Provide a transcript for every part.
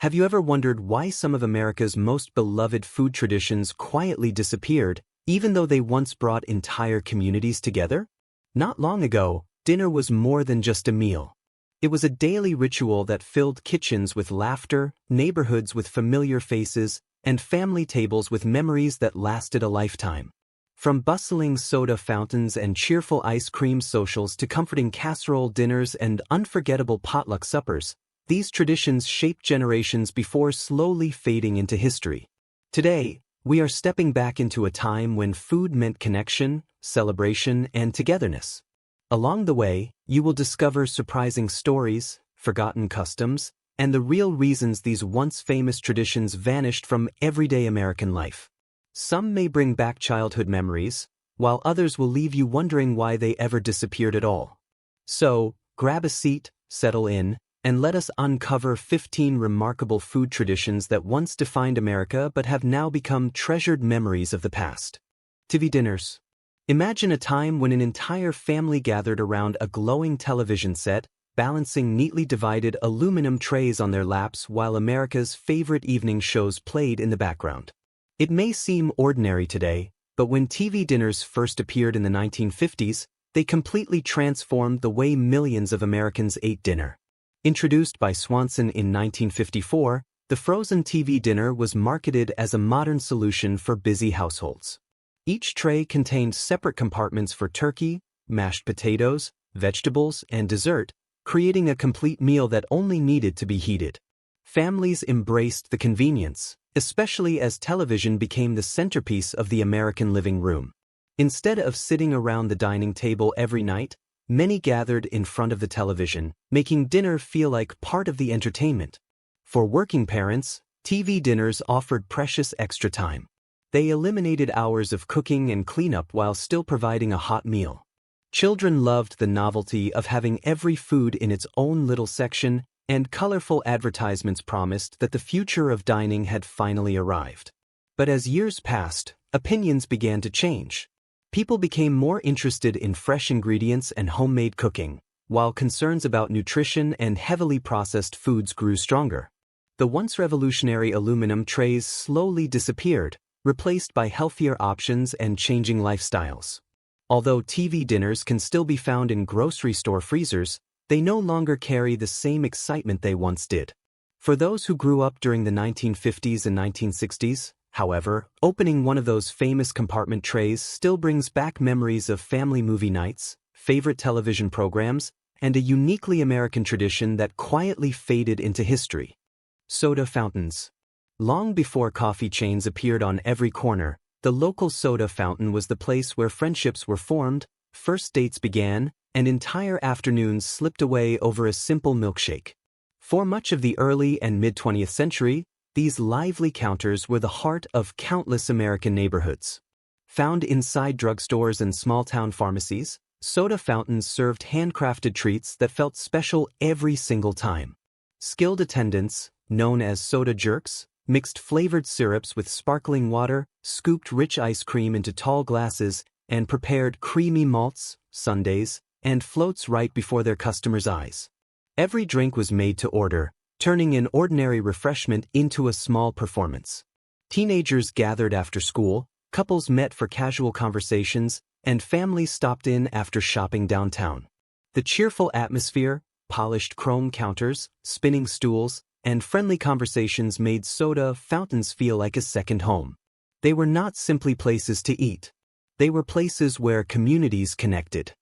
Have you ever wondered why some of America's most beloved food traditions quietly disappeared, even though they once brought entire communities together? Not long ago, dinner was more than just a meal. It was a daily ritual that filled kitchens with laughter, neighborhoods with familiar faces, and family tables with memories that lasted a lifetime. From bustling soda fountains and cheerful ice cream socials to comforting casserole dinners and unforgettable potluck suppers, these traditions shaped generations before slowly fading into history. Today, we are stepping back into a time when food meant connection, celebration, and togetherness. Along the way, you will discover surprising stories, forgotten customs, and the real reasons these once famous traditions vanished from everyday American life. Some may bring back childhood memories, while others will leave you wondering why they ever disappeared at all. So, grab a seat, settle in, and let us uncover 15 remarkable food traditions that once defined America but have now become treasured memories of the past. TV dinners. Imagine a time when an entire family gathered around a glowing television set, balancing neatly divided aluminum trays on their laps while America's favorite evening shows played in the background. It may seem ordinary today, but when TV dinners first appeared in the 1950s, they completely transformed the way millions of Americans ate dinner. Introduced by Swanson in 1954, the frozen TV dinner was marketed as a modern solution for busy households. Each tray contained separate compartments for turkey, mashed potatoes, vegetables, and dessert, creating a complete meal that only needed to be heated. Families embraced the convenience, especially as television became the centerpiece of the American living room. Instead of sitting around the dining table every night, many gathered in front of the television, making dinner feel like part of the entertainment. For working parents, TV dinners offered precious extra time. They eliminated hours of cooking and cleanup while still providing a hot meal. Children loved the novelty of having every food in its own little section, and colorful advertisements promised that the future of dining had finally arrived. But as years passed, opinions began to change. People became more interested in fresh ingredients and homemade cooking, while concerns about nutrition and heavily processed foods grew stronger. The once revolutionary aluminum trays slowly disappeared, replaced by healthier options and changing lifestyles. Although TV dinners can still be found in grocery store freezers, they no longer carry the same excitement they once did. For those who grew up during the 1950s and 1960s, however, opening one of those famous compartment trays still brings back memories of family movie nights, favorite television programs, and a uniquely American tradition that quietly faded into history. Soda fountains. Long before coffee chains appeared on every corner, the local soda fountain was the place where friendships were formed, first dates began, and entire afternoons slipped away over a simple milkshake. For much of the early and mid-20th century, these lively counters were the heart of countless American neighborhoods. Found inside drugstores and small-town pharmacies, soda fountains served handcrafted treats that felt special every single time. Skilled attendants, known as soda jerks, mixed flavored syrups with sparkling water, scooped rich ice cream into tall glasses, and prepared creamy malts, sundaes, and floats right before their customers' eyes. Every drink was made to order, turning an ordinary refreshment into a small performance. Teenagers gathered after school, couples met for casual conversations, and families stopped in after shopping downtown. The cheerful atmosphere, polished chrome counters, spinning stools, and friendly conversations made soda fountains feel like a second home. They were not simply places to eat. They were places where communities connected.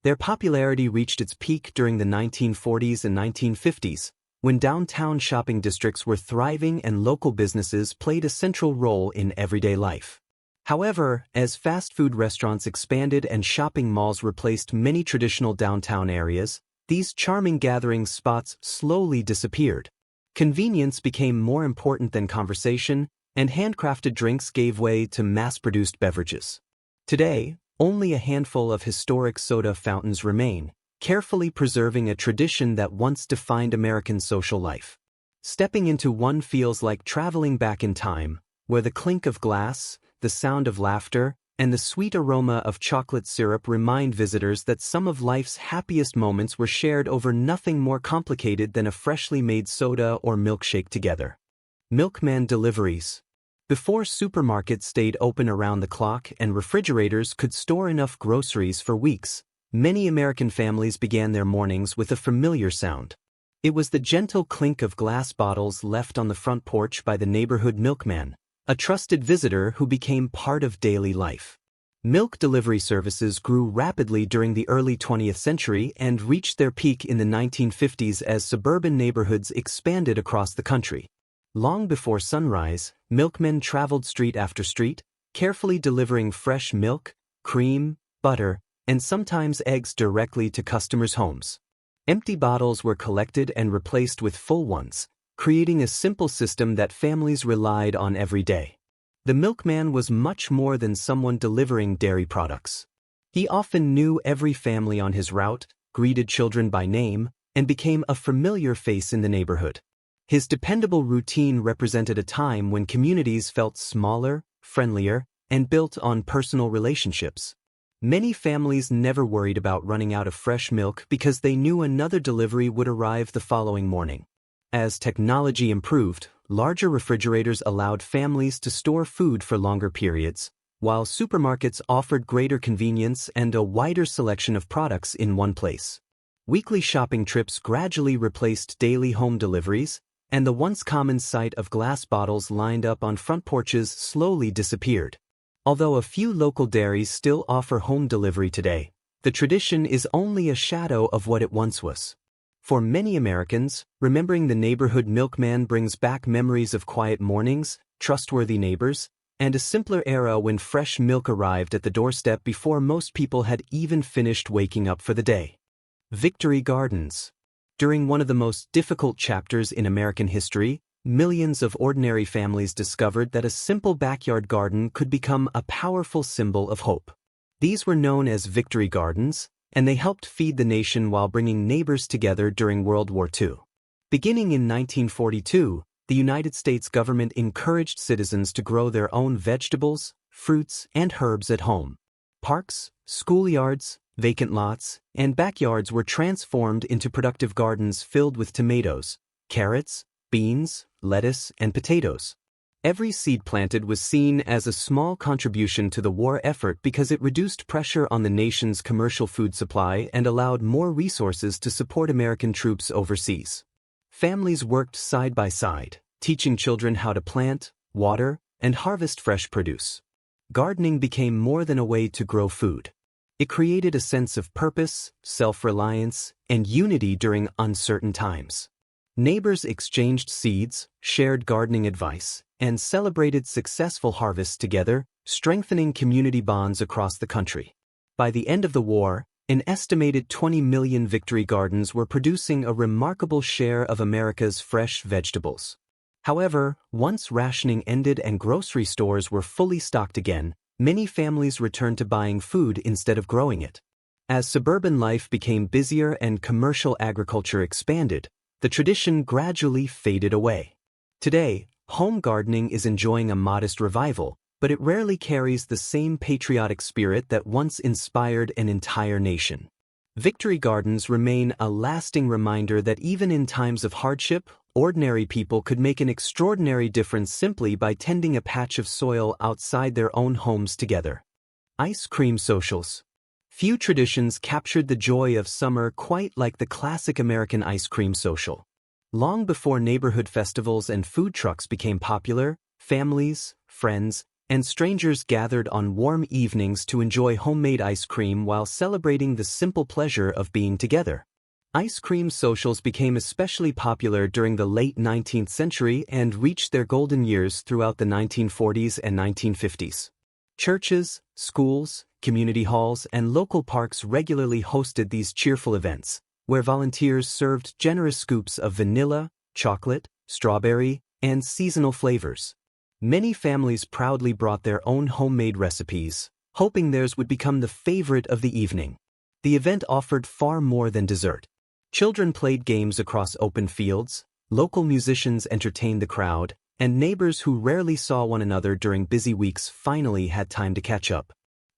Their popularity reached its peak during the 1940s and 1950s, when downtown shopping districts were thriving and local businesses played a central role in everyday life. However, as fast food restaurants expanded and shopping malls replaced many traditional downtown areas, these charming gathering spots slowly disappeared. Convenience became more important than conversation, and handcrafted drinks gave way to mass-produced beverages. Today, only a handful of historic soda fountains remain, carefully preserving a tradition that once defined American social life. Stepping into one feels like traveling back in time, where the clink of glass, the sound of laughter, and the sweet aroma of chocolate syrup remind visitors that some of life's happiest moments were shared over nothing more complicated than a freshly made soda or milkshake together. Milkman deliveries. Before supermarkets stayed open around the clock and refrigerators could store enough groceries for weeks, many American families began their mornings with a familiar sound. It was the gentle clink of glass bottles left on the front porch by the neighborhood milkman, a trusted visitor who became part of daily life. Milk delivery services grew rapidly during the early 20th century and reached their peak in the 1950s as suburban neighborhoods expanded across the country. Long before sunrise, milkmen traveled street after street, carefully delivering fresh milk, cream, butter, and sometimes eggs directly to customers' homes. Empty bottles were collected and replaced with full ones, creating a simple system that families relied on every day. The milkman was much more than someone delivering dairy products. He often knew every family on his route, greeted children by name, and became a familiar face in the neighborhood. His dependable routine represented a time when communities felt smaller, friendlier, and built on personal relationships. Many families never worried about running out of fresh milk because they knew another delivery would arrive the following morning. As technology improved, larger refrigerators allowed families to store food for longer periods, while supermarkets offered greater convenience and a wider selection of products in one place. Weekly shopping trips gradually replaced daily home deliveries, and the once common sight of glass bottles lined up on front porches slowly disappeared. Although a few local dairies still offer home delivery today, the tradition is only a shadow of what it once was. For many Americans, remembering the neighborhood milkman brings back memories of quiet mornings, trustworthy neighbors, and a simpler era when fresh milk arrived at the doorstep before most people had even finished waking up for the day. Victory Gardens. During one of the most difficult chapters in American history, millions of ordinary families discovered that a simple backyard garden could become a powerful symbol of hope. These were known as Victory Gardens, and they helped feed the nation while bringing neighbors together during World War II. Beginning in 1942, the United States government encouraged citizens to grow their own vegetables, fruits, and herbs at home. Parks, schoolyards, vacant lots, and backyards were transformed into productive gardens filled with tomatoes, carrots, beans, lettuce, and potatoes. Every seed planted was seen as a small contribution to the war effort because it reduced pressure on the nation's commercial food supply and allowed more resources to support American troops overseas. Families worked side by side, teaching children how to plant, water, and harvest fresh produce. Gardening became more than a way to grow food. It created a sense of purpose, self-reliance, and unity during uncertain times. Neighbors exchanged seeds, shared gardening advice, and celebrated successful harvests together, strengthening community bonds across the country. By the end of the war, an estimated 20 million Victory Gardens were producing a remarkable share of America's fresh vegetables. However, once rationing ended and grocery stores were fully stocked again, many families returned to buying food instead of growing it. As suburban life became busier and commercial agriculture expanded, the tradition gradually faded away. Today, home gardening is enjoying a modest revival, but it rarely carries the same patriotic spirit that once inspired an entire nation. Victory Gardens remain a lasting reminder that even in times of hardship, ordinary people could make an extraordinary difference simply by tending a patch of soil outside their own homes together. Ice cream socials. Few traditions captured the joy of summer quite like the classic American ice cream social. Long before neighborhood festivals and food trucks became popular, families, friends, and strangers gathered on warm evenings to enjoy homemade ice cream while celebrating the simple pleasure of being together. Ice cream socials became especially popular during the late 19th century and reached their golden years throughout the 1940s and 1950s. Churches, schools, community halls, and local parks regularly hosted these cheerful events, where volunteers served generous scoops of vanilla, chocolate, strawberry, and seasonal flavors. Many families proudly brought their own homemade recipes, hoping theirs would become the favorite of the evening. The event offered far more than dessert. Children played games across open fields, local musicians entertained the crowd, and neighbors who rarely saw one another during busy weeks finally had time to catch up.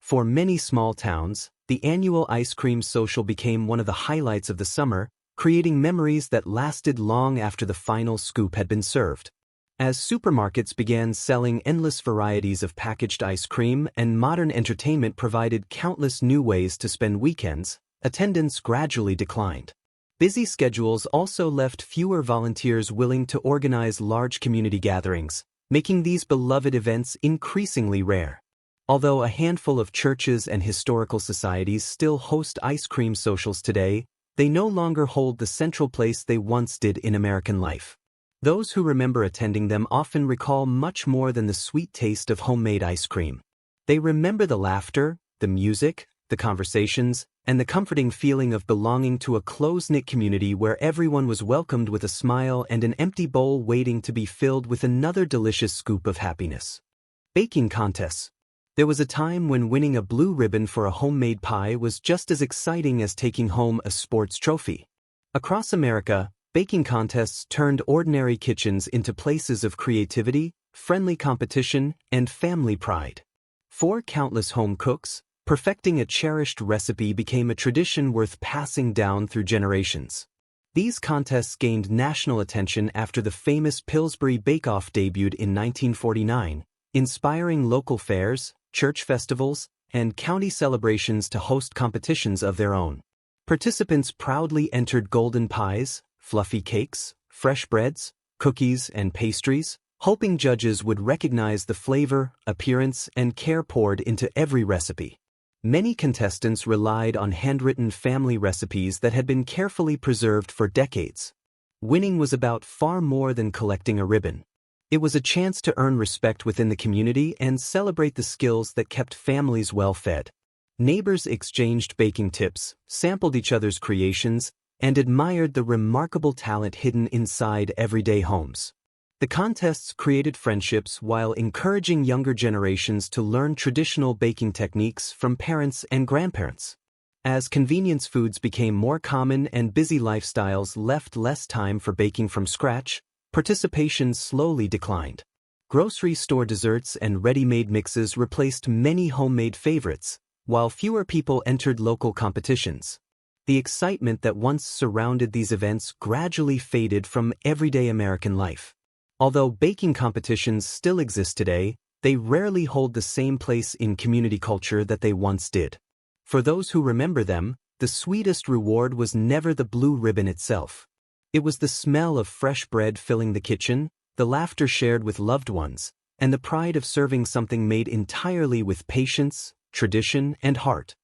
For many small towns, the annual ice cream social became one of the highlights of the summer, creating memories that lasted long after the final scoop had been served. As supermarkets began selling endless varieties of packaged ice cream and modern entertainment provided countless new ways to spend weekends, attendance gradually declined. Busy schedules also left fewer volunteers willing to organize large community gatherings, making these beloved events increasingly rare. Although a handful of churches and historical societies still host ice cream socials today, they no longer hold the central place they once did in American life. Those who remember attending them often recall much more than the sweet taste of homemade ice cream. They remember the laughter, the music, the conversations, and the comforting feeling of belonging to a close-knit community where everyone was welcomed with a smile and an empty bowl waiting to be filled with another delicious scoop of happiness. Baking contests. There was a time when winning a blue ribbon for a homemade pie was just as exciting as taking home a sports trophy. Across America, baking contests turned ordinary kitchens into places of creativity, friendly competition, and family pride. For countless home cooks, perfecting a cherished recipe became a tradition worth passing down through generations. These contests gained national attention after the famous Pillsbury Bake Off debuted in 1949, inspiring local fairs, church festivals, and county celebrations to host competitions of their own. Participants proudly entered golden pies, fluffy cakes, fresh breads, cookies, and pastries, hoping judges would recognize the flavor, appearance, and care poured into every recipe. Many contestants relied on handwritten family recipes that had been carefully preserved for decades. Winning was about far more than collecting a ribbon. It was a chance to earn respect within the community and celebrate the skills that kept families well-fed. Neighbors exchanged baking tips, sampled each other's creations, and admired the remarkable talent hidden inside everyday homes. The contests created friendships while encouraging younger generations to learn traditional baking techniques from parents and grandparents. As convenience foods became more common and busy lifestyles left less time for baking from scratch, participation slowly declined. Grocery store desserts and ready-made mixes replaced many homemade favorites, while fewer people entered local competitions. The excitement that once surrounded these events gradually faded from everyday American life. Although baking competitions still exist today, they rarely hold the same place in community culture that they once did. For those who remember them, the sweetest reward was never the blue ribbon itself. It was the smell of fresh bread filling the kitchen, the laughter shared with loved ones, and the pride of serving something made entirely with patience, tradition, and heart.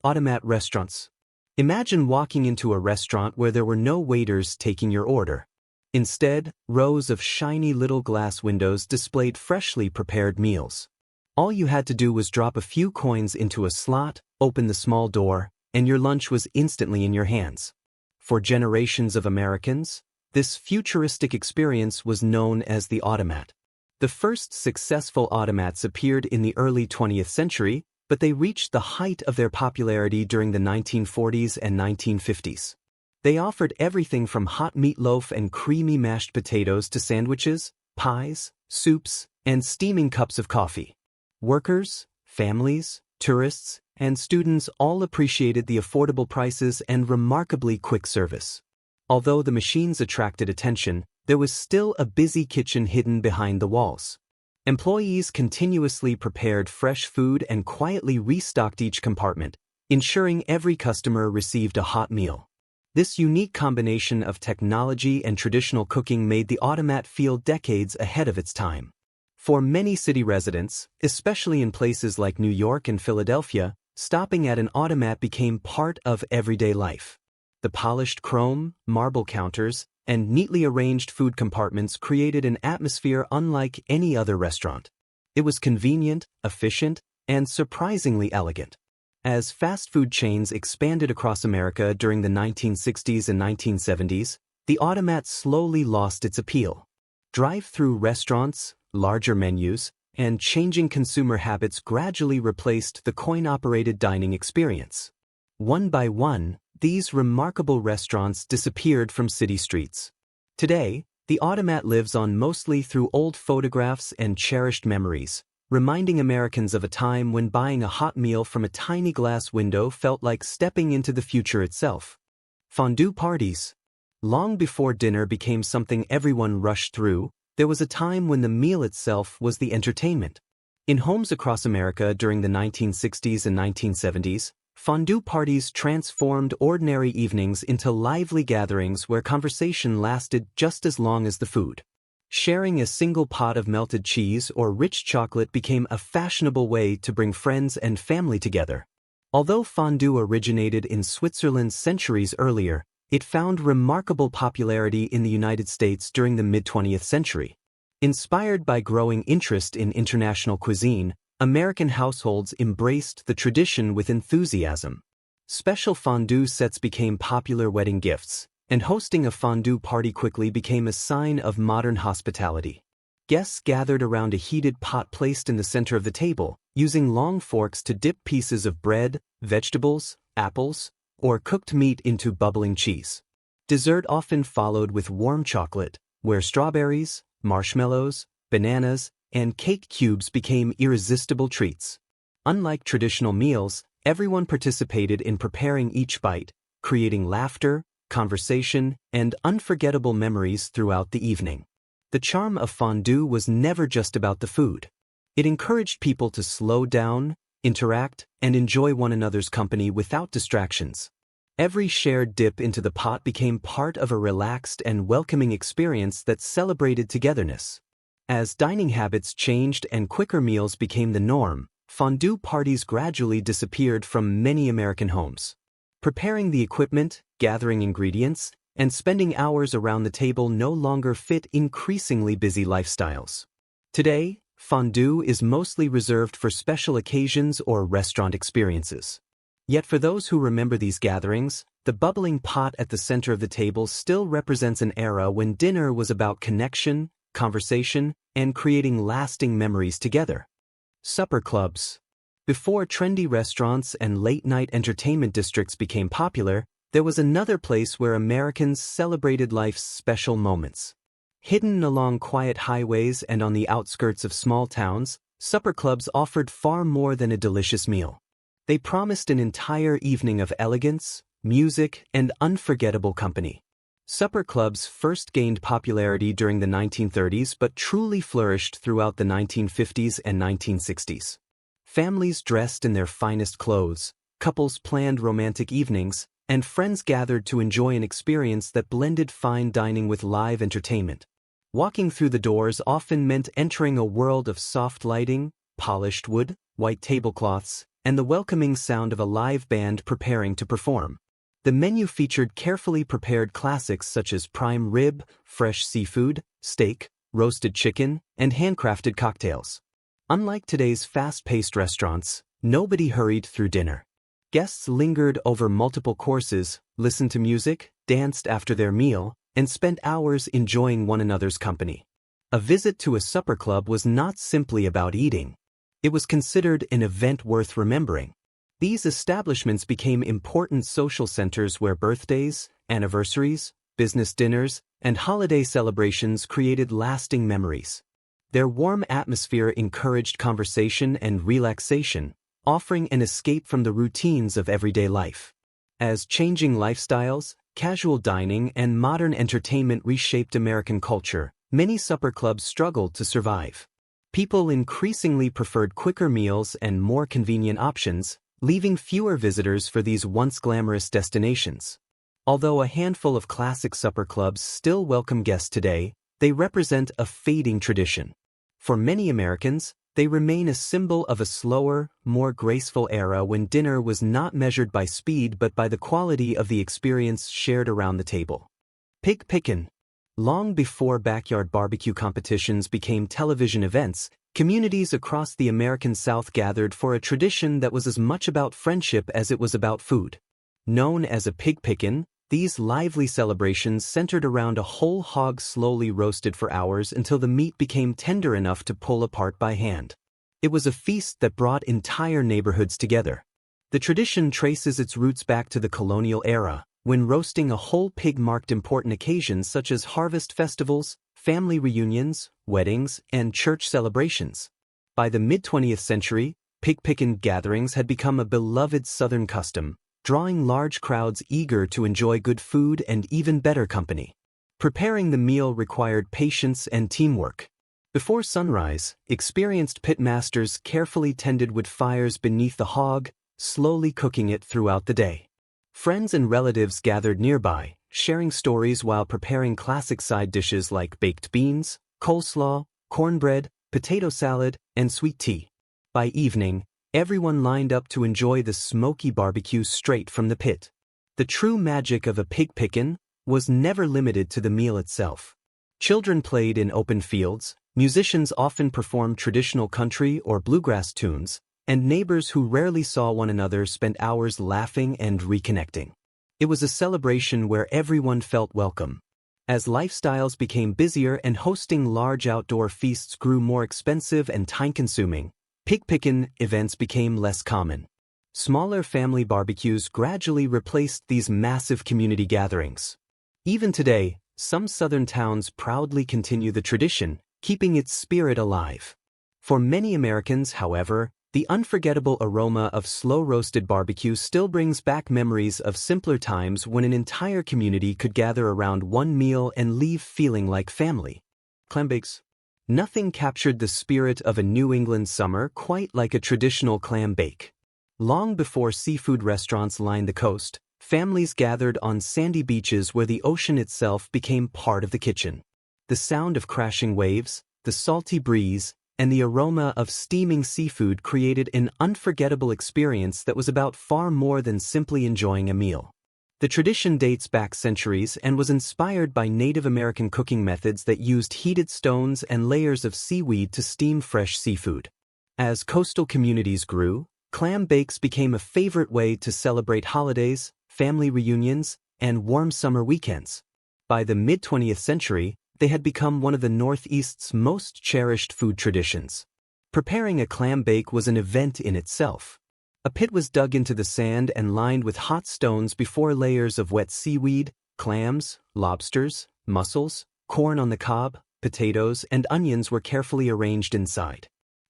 Automat restaurants. Imagine walking into a restaurant where there were no waiters taking your order. Instead, rows of shiny little glass windows displayed freshly prepared meals. All you had to do was drop a few coins into a slot, open the small door, and your lunch was instantly in your hands. For generations of Americans, this futuristic experience was known as the automat. The first successful automats appeared in the early 20th century, but they reached the height of their popularity during the 1940s and 1950s. They offered everything from hot meatloaf and creamy mashed potatoes to sandwiches, pies, soups, and steaming cups of coffee. Workers, families, tourists, and students all appreciated the affordable prices and remarkably quick service. Although the machines attracted attention, there was still a busy kitchen hidden behind the walls. Employees continuously prepared fresh food and quietly restocked each compartment, ensuring every customer received a hot meal. This unique combination of technology and traditional cooking made the automat feel decades ahead of its time. For many city residents, especially in places like New York and Philadelphia, stopping at an automat became part of everyday life. The polished chrome, marble counters, and neatly arranged food compartments created an atmosphere unlike any other restaurant. It was convenient, efficient, and surprisingly elegant. As fast food chains expanded across America during the 1960s and 1970s, the automat slowly lost its appeal. Drive-through restaurants, larger menus, and changing consumer habits gradually replaced the coin-operated dining experience. One by one, these remarkable restaurants disappeared from city streets. Today, the automat lives on mostly through old photographs and cherished memories, reminding Americans of a time when buying a hot meal from a tiny glass window felt like stepping into the future itself. Fondue parties. Long before dinner became something everyone rushed through, there was a time when the meal itself was the entertainment. In homes across America during the 1960s and 1970s, fondue parties transformed ordinary evenings into lively gatherings where conversation lasted just as long as the food. Sharing a single pot of melted cheese or rich chocolate became a fashionable way to bring friends and family together. Although fondue originated in Switzerland centuries earlier, it found remarkable popularity in the United States during the mid-20th century. Inspired by growing interest in international cuisine, American households embraced the tradition with enthusiasm. Special fondue sets became popular wedding gifts, and hosting a fondue party quickly became a sign of modern hospitality. Guests gathered around a heated pot placed in the center of the table, using long forks to dip pieces of bread, vegetables, apples, or cooked meat into bubbling cheese. Dessert often followed with warm chocolate, where strawberries, marshmallows, bananas, and cake cubes became irresistible treats. Unlike traditional meals, everyone participated in preparing each bite, creating laughter, conversation, and unforgettable memories throughout the evening. The charm of fondue was never just about the food. It encouraged people to slow down, interact, and enjoy one another's company without distractions. Every shared dip into the pot became part of a relaxed and welcoming experience that celebrated togetherness. As dining habits changed and quicker meals became the norm, fondue parties gradually disappeared from many American homes. Preparing the equipment, gathering ingredients, and spending hours around the table no longer fit increasingly busy lifestyles. Today, fondue is mostly reserved for special occasions or restaurant experiences. Yet for those who remember these gatherings, the bubbling pot at the center of the table still represents an era when dinner was about connection, conversation, and creating lasting memories together. Supper clubs. Before trendy restaurants and late-night entertainment districts became popular, there was another place where Americans celebrated life's special moments. Hidden along quiet highways and on the outskirts of small towns, supper clubs offered far more than a delicious meal. They promised an entire evening of elegance, music, and unforgettable company. Supper clubs first gained popularity during the 1930s but truly flourished throughout the 1950s and 1960s. Families dressed in their finest clothes, couples planned romantic evenings, and friends gathered to enjoy an experience that blended fine dining with live entertainment. Walking through the doors often meant entering a world of soft lighting, polished wood, white tablecloths, and the welcoming sound of a live band preparing to perform. The menu featured carefully prepared classics such as prime rib, fresh seafood, steak, roasted chicken, and handcrafted cocktails. Unlike today's fast-paced restaurants, nobody hurried through dinner. Guests lingered over multiple courses, listened to music, danced after their meal, and spent hours enjoying one another's company. A visit to a supper club was not simply about eating. It was considered an event worth remembering. These establishments became important social centers where birthdays, anniversaries, business dinners, and holiday celebrations created lasting memories. Their warm atmosphere encouraged conversation and relaxation, offering an escape from the routines of everyday life. As changing lifestyles, casual dining, and modern entertainment reshaped American culture, many supper clubs struggled to survive. People increasingly preferred quicker meals and more convenient options, leaving fewer visitors for these once glamorous destinations. Although a handful of classic supper clubs still welcome guests today, they represent a fading tradition. For many Americans, they remain a symbol of a slower, more graceful era when dinner was not measured by speed but by the quality of the experience shared around the table. Pig pickin'. Long before backyard barbecue competitions became television events, communities across the American South gathered for a tradition that was as much about friendship as it was about food. Known as a pig pickin', these lively celebrations centered around a whole hog slowly roasted for hours until the meat became tender enough to pull apart by hand. It was a feast that brought entire neighborhoods together. The tradition traces its roots back to the colonial era, when roasting a whole pig marked important occasions such as harvest festivals, family reunions, weddings, and church celebrations. By the mid-20th century, pig-pickin' gatherings had become a beloved Southern custom, drawing large crowds eager to enjoy good food and even better company. Preparing the meal required patience and teamwork. Before sunrise, experienced pitmasters carefully tended wood fires beneath the hog, slowly cooking it throughout the day. Friends and relatives gathered nearby, sharing stories while preparing classic side dishes like baked beans, coleslaw, cornbread, potato salad, and sweet tea. By evening, everyone lined up to enjoy the smoky barbecue straight from the pit. The true magic of a pig pickin' was never limited to the meal itself. Children played in open fields, musicians often performed traditional country or bluegrass tunes, and neighbors who rarely saw one another spent hours laughing and reconnecting. It was a celebration where everyone felt welcome. As lifestyles became busier and hosting large outdoor feasts grew more expensive and time-consuming, pig pickin' events became less common. Smaller family barbecues gradually replaced these massive community gatherings. Even today, some southern towns proudly continue the tradition, keeping its spirit alive. For many Americans, however, the unforgettable aroma of slow-roasted barbecue still brings back memories of simpler times when an entire community could gather around one meal and leave feeling like family. Clam bakes. Nothing captured the spirit of a New England summer quite like a traditional clam bake. Long before seafood restaurants lined the coast, families gathered on sandy beaches where the ocean itself became part of the kitchen. The sound of crashing waves, the salty breeze, and the aroma of steaming seafood created an unforgettable experience that was about far more than simply enjoying a meal. The tradition dates back centuries and was inspired by Native American cooking methods that used heated stones and layers of seaweed to steam fresh seafood. As coastal communities grew, clam bakes became a favorite way to celebrate holidays, family reunions, and warm summer weekends. By the mid-20th century, they had become one of the Northeast's most cherished food traditions. Preparing a clam bake was an event in itself. A pit was dug into the sand and lined with hot stones before layers of wet seaweed, clams, lobsters, mussels, corn on the cob, potatoes, and onions were carefully arranged inside.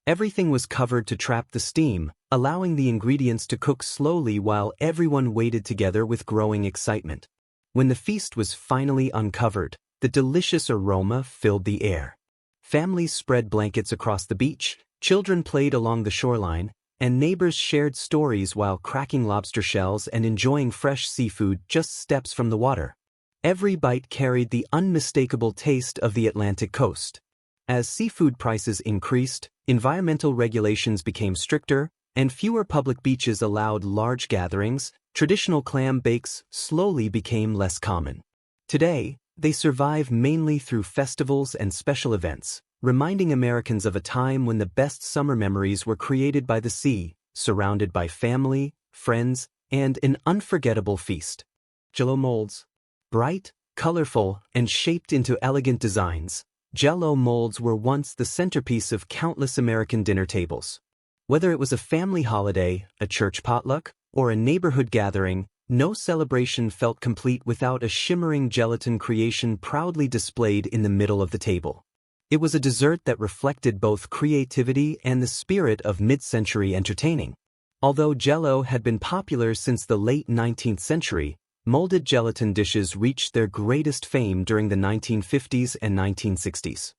Everything was covered to trap the steam, allowing the ingredients to cook slowly while everyone waited together with growing excitement. When the feast was finally uncovered, the delicious aroma filled the air. Families spread blankets across the beach, children played along the shoreline, and neighbors shared stories while cracking lobster shells and enjoying fresh seafood just steps from the water. Every bite carried the unmistakable taste of the Atlantic coast. As seafood prices increased, environmental regulations became stricter, and fewer public beaches allowed large gatherings, traditional clam bakes slowly became less common. Today, they survive mainly through festivals and special events, reminding Americans of a time when the best summer memories were created by the sea, surrounded by family, friends, and an unforgettable feast. Jell-O molds. Bright, colorful, and shaped into elegant designs, Jell-O molds were once the centerpiece of countless American dinner tables. Whether it was a family holiday, a church potluck, or a neighborhood gathering, no celebration felt complete without a shimmering gelatin creation proudly displayed in the middle of the table. It was a dessert that reflected both creativity and the spirit of mid-century entertaining. Although Jell-O had been popular since the late 19th century, molded gelatin dishes reached their greatest fame during the 1950s and 1960s.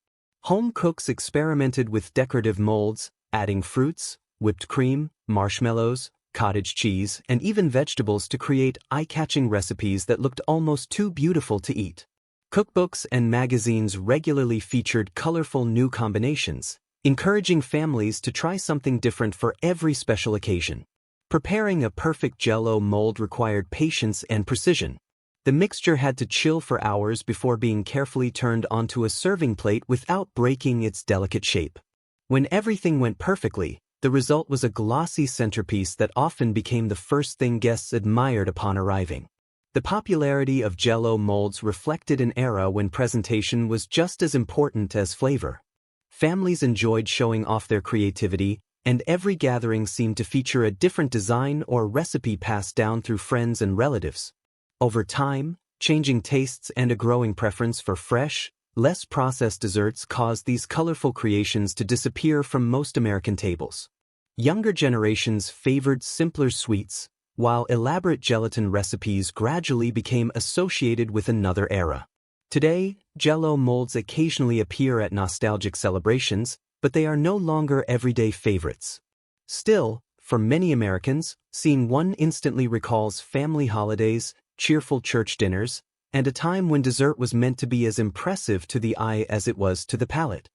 Home cooks experimented with decorative molds, adding fruits, whipped cream, marshmallows, cottage cheese, and even vegetables to create eye-catching recipes that looked almost too beautiful to eat. Cookbooks and magazines regularly featured colorful new combinations, encouraging families to try something different for every special occasion. Preparing a perfect Jell-O mold required patience and precision. The mixture had to chill for hours before being carefully turned onto a serving plate without breaking its delicate shape. When everything went perfectly, the result was a glossy centerpiece that often became the first thing guests admired upon arriving. The popularity of Jell-O molds reflected an era when presentation was just as important as flavor. Families enjoyed showing off their creativity, and every gathering seemed to feature a different design or recipe passed down through friends and relatives. Over time, changing tastes and a growing preference for fresh, Less processed desserts caused these colorful creations to disappear from most American tables. Younger generations favored simpler sweets, while elaborate gelatin recipes gradually became associated with another era. Today, Jell-O molds occasionally appear at nostalgic celebrations, but they are no longer everyday favorites. Still, for many Americans, seeing one instantly recalls family holidays, cheerful church dinners, and a time when dessert was meant to be as impressive to the eye as it was to the palate.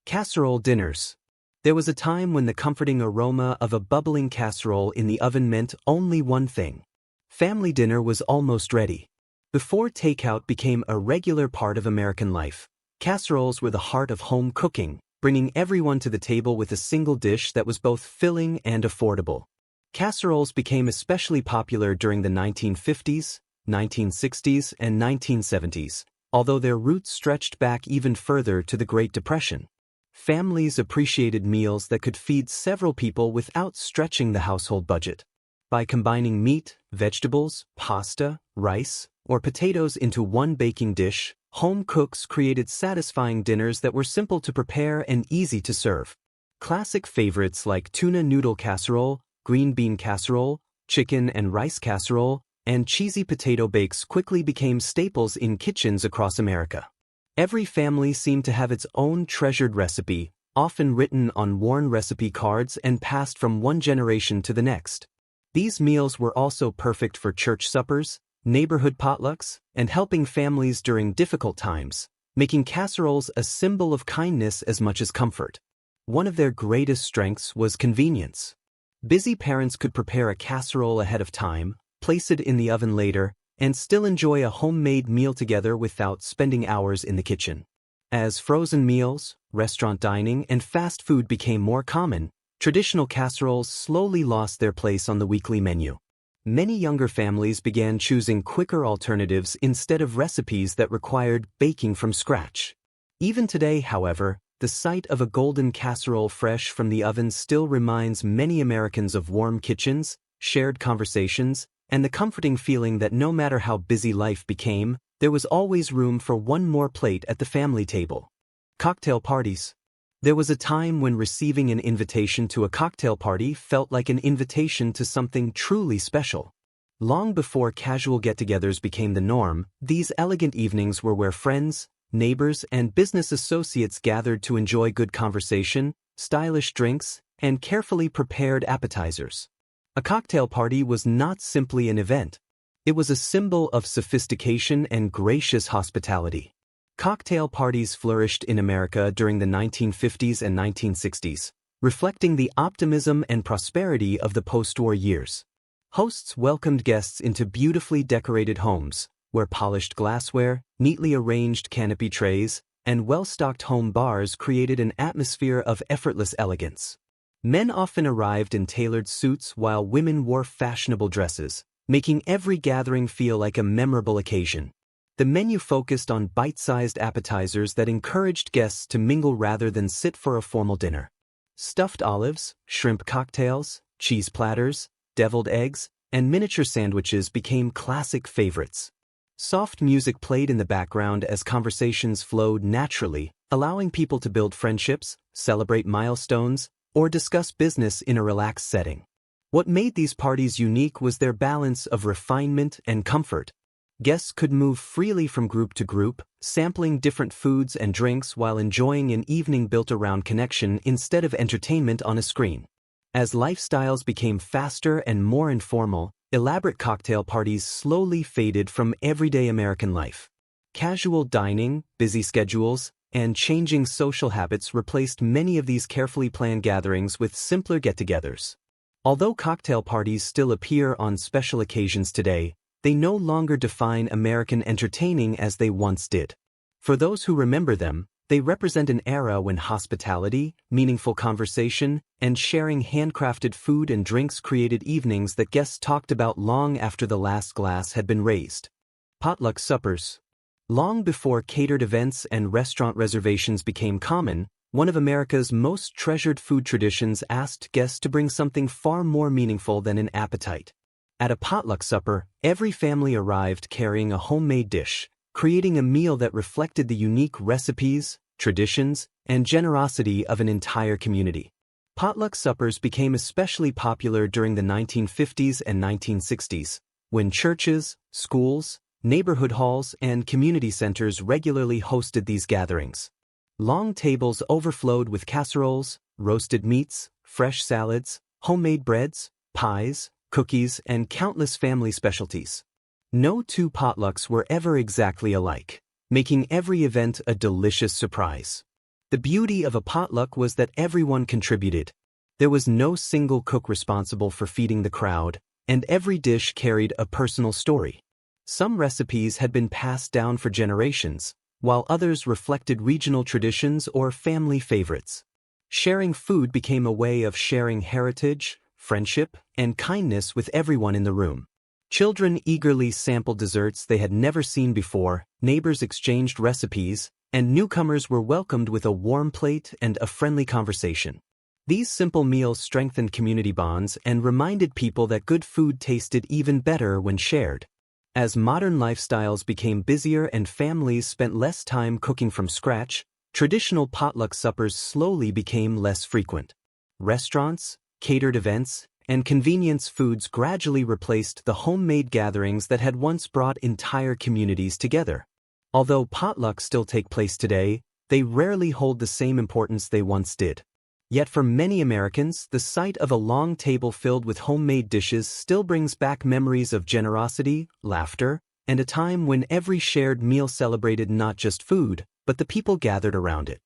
Casserole dinners. There was a time when the comforting aroma of a bubbling casserole in the oven meant only one thing. Family dinner was almost ready. Before takeout became a regular part of American life, casseroles were the heart of home cooking, bringing everyone to the table with a single dish that was both filling and affordable. Casseroles became especially popular during the 1950s, 1960s, and 1970s, although their roots stretched back even further to the Great Depression. Families appreciated meals that could feed several people without stretching the household budget. By combining meat, vegetables, pasta, rice, or potatoes into one baking dish, home cooks created satisfying dinners that were simple to prepare and easy to serve. Classic favorites like tuna noodle casserole, green bean casserole, chicken and rice casserole, and cheesy potato bakes quickly became staples in kitchens across America. Every family seemed to have its own treasured recipe, often written on worn recipe cards and passed from one generation to the next. These meals were also perfect for church suppers, neighborhood potlucks, and helping families during difficult times, making casseroles a symbol of kindness as much as comfort. One of their greatest strengths was convenience. Busy parents could prepare a casserole ahead of time, place it in the oven later, and still enjoy a homemade meal together without spending hours in the kitchen. As frozen meals, restaurant dining, and fast food became more common, traditional casseroles slowly lost their place on the weekly menu. Many younger families began choosing quicker alternatives instead of recipes that required baking from scratch. Even today, however, the sight of a golden casserole fresh from the oven still reminds many Americans of warm kitchens, shared conversations, and the comforting feeling that no matter how busy life became, there was always room for one more plate at the family table. Cocktail parties. There was a time when receiving an invitation to a cocktail party felt like an invitation to something truly special. Long before casual get-togethers became the norm, these elegant evenings were where friends, neighbors, and business associates gathered to enjoy good conversation, stylish drinks, and carefully prepared appetizers. A cocktail party was not simply an event. It was a symbol of sophistication and gracious hospitality. Cocktail parties flourished in America during the 1950s and 1960s, reflecting the optimism and prosperity of the post-war years. Hosts welcomed guests into beautifully decorated homes, where polished glassware, neatly arranged canopy trays, and well-stocked home bars created an atmosphere of effortless elegance. Men often arrived in tailored suits while women wore fashionable dresses, making every gathering feel like a memorable occasion. The menu focused on bite-sized appetizers that encouraged guests to mingle rather than sit for a formal dinner. Stuffed olives, shrimp cocktails, cheese platters, deviled eggs, and miniature sandwiches became classic favorites. Soft music played in the background as conversations flowed naturally, allowing people to build friendships, celebrate milestones, or discuss business in a relaxed setting. What made these parties unique was their balance of refinement and comfort. Guests could move freely from group to group, sampling different foods and drinks while enjoying an evening built around connection instead of entertainment on a screen. As lifestyles became faster and more informal, elaborate cocktail parties slowly faded from everyday American life. Casual dining, busy schedules, and changing social habits replaced many of these carefully planned gatherings with simpler get-togethers. Although cocktail parties still appear on special occasions today, they no longer define American entertaining as they once did. For those who remember them, they represent an era when hospitality, meaningful conversation, and sharing handcrafted food and drinks created evenings that guests talked about long after the last glass had been raised. Potluck suppers. Long before catered events and restaurant reservations became common, one of America's most treasured food traditions asked guests to bring something far more meaningful than an appetite. At a potluck supper, every family arrived carrying a homemade dish, creating a meal that reflected the unique recipes, traditions, and generosity of an entire community. Potluck suppers became especially popular during the 1950s and 1960s, when churches, schools, neighborhood halls, and community centers regularly hosted these gatherings. Long tables overflowed with casseroles, roasted meats, fresh salads, homemade breads, pies, cookies, and countless family specialties. No two potlucks were ever exactly alike, making every event a delicious surprise. The beauty of a potluck was that everyone contributed. There was no single cook responsible for feeding the crowd, and every dish carried a personal story. Some recipes had been passed down for generations, while others reflected regional traditions or family favorites. Sharing food became a way of sharing heritage, friendship, and kindness with everyone in the room. Children eagerly sampled desserts they had never seen before, neighbors exchanged recipes, and newcomers were welcomed with a warm plate and a friendly conversation. These simple meals strengthened community bonds and reminded people that good food tasted even better when shared. As modern lifestyles became busier and families spent less time cooking from scratch, traditional potluck suppers slowly became less frequent. Restaurants, catered events, and convenience foods gradually replaced the homemade gatherings that had once brought entire communities together. Although potlucks still take place today, they rarely hold the same importance they once did. Yet for many Americans, the sight of a long table filled with homemade dishes still brings back memories of generosity, laughter, and a time when every shared meal celebrated not just food, but the people gathered around it.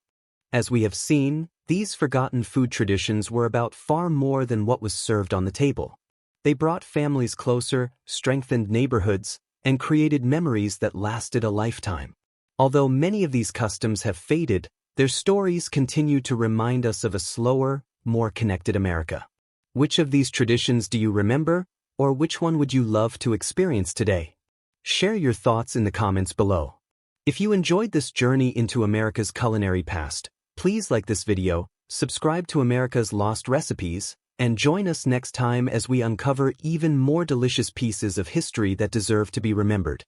As we have seen, these forgotten food traditions were about far more than what was served on the table. They brought families closer, strengthened neighborhoods, and created memories that lasted a lifetime. Although many of these customs have faded, their stories continue to remind us of a slower, more connected America. Which of these traditions do you remember, or which one would you love to experience today? Share your thoughts in the comments below. If you enjoyed this journey into America's culinary past, please like this video, subscribe to America's Lost Recipes, and join us next time as we uncover even more delicious pieces of history that deserve to be remembered.